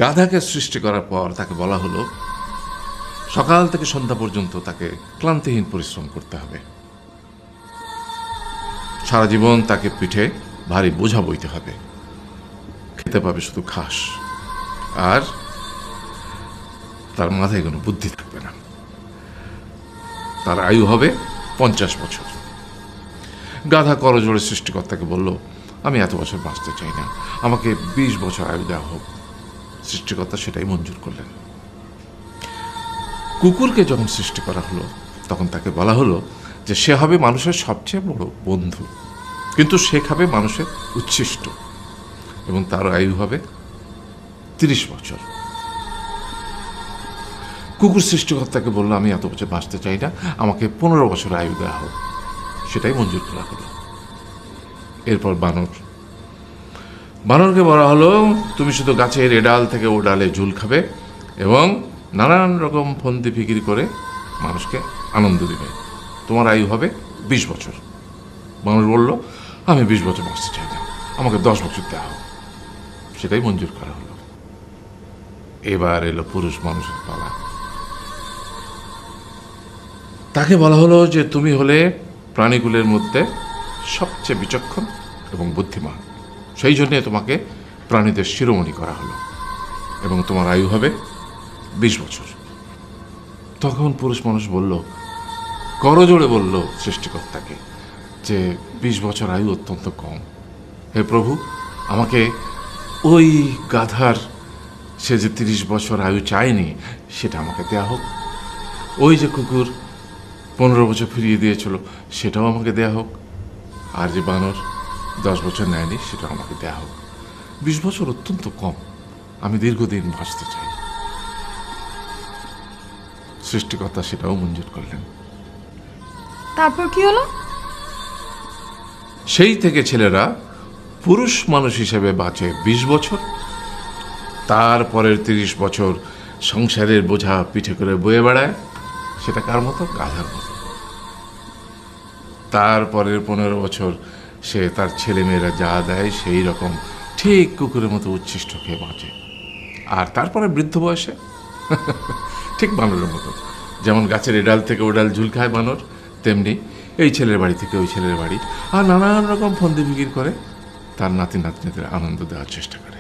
গাধাকে সৃষ্টি করার পর তাকে বলা হলো সকাল থেকে সন্ধ্যা পর্যন্ত তাকে ক্লান্তিহীন পরিশ্রম করতে হবে, সারা জীবন তাকে পিঠে ভারী বোঝা বইতে হবে, খেতে পাবে শুধু ঘাস, আর তার মাথায় কোনো বুদ্ধি থাকবে না। তার আয়ু হবে 50 বছর। গাধা করজোড়ে সৃষ্টিকর্তাকে বলল, আমি এত বছর বাঁচতে চাই না, আমাকে 20 বছর আয়ু দেওয়া হোক। সৃষ্টিকর্তা সেটাই মঞ্জুর করলেন। কুকুরকে যখন সৃষ্টি করা হলো তখন তাকে বলা হলো যে সে হবে মানুষের সবচেয়ে বড় বন্ধু, কিন্তু সে খাবে মানুষের উচ্ছিষ্ট, এবং তার আয়ু হবে 30 বছর। কুকুর সৃষ্টিকর্তাকে বলল, আমি এত বছর বাঁচতে চাই না, আমাকে 15 বছর আয়ু দেওয়া হোক। সেটাই মঞ্জুর করা হলো। এরপর বানরকে বলা হলো, তুমি শুধু গাছের এ ডাল থেকে ও ডালে ঝুল খাবে এবং নানান রকম ফন্দি ফিকির করে মানুষকে আনন্দ দিবে, তোমার আয়ু হবে 20 বছর। বানর বলল, আমি 20 বছর বাঁচতে চাই না, আমাকে 10 বছর দেওয়া হোক। সেটাই মঞ্জুর করা হলো। এবার এলো পুরুষ মানুষের পালা। তাকে বলা হলো যে তুমি হলে প্রাণীকুলের মধ্যে সবচেয়ে বিচক্ষণ এবং বুদ্ধিমান, সেই জন্যে তোমাকে প্রাণীদের শিরোমণি করা হলো এবং তোমার আয়ু হবে 20 বছর। তখন পুরুষ মানুষ বলল, করজোড়ে বলল সৃষ্টিকর্তাকে যে 20 বছর আয়ু অত্যন্ত কম, হে প্রভু, আমাকে ওই গাধার সে যে 30 বছর আয়ু চায়নি সেটা আমাকে দেয়া হোক, ওই যে কুকুর 15 বছর ফিরিয়ে দিয়েছিল সেটাও আমাকে দেয়া হোক, আর যে বানর 10 বছর নেয়নি সেটাও আমাকে দেয়া হোক। 20 বছর অত্যন্ত কম, আমি দীর্ঘদিন বাঁচতে চাই। সৃষ্টিকর্তা সেটাও মঞ্জুর করলেন। তারপর কি হলো? সেই থেকে ছেলেরা পুরুষ মানুষ হিসেবে বাঁচে 20 বছর, তারপরের 30 বছর সংসারের বোঝা পিঠে করে বয়ে বেড়ায়, সেটা কার মতো? গাধার মতো। তারপরের 15 বছর সে তার ছেলেমেয়েরা যা দেয় সেই রকম ঠিক কুকুরের মতো উচ্ছিষ্ট খেয়ে বাঁচে। আর তারপরে বৃদ্ধ বয়সে ঠিক বানরের মতো, যেমন গাছের এডাল থেকে ওডাল ঝুল খায় বানর, তেমনি এই ছেলের বাড়ি থেকে ওই ছেলের বাড়ি, আর নানান রকম ফন্দি ফিকির করে তার নাতি নাতনিদের আনন্দ দেওয়ার চেষ্টা করে।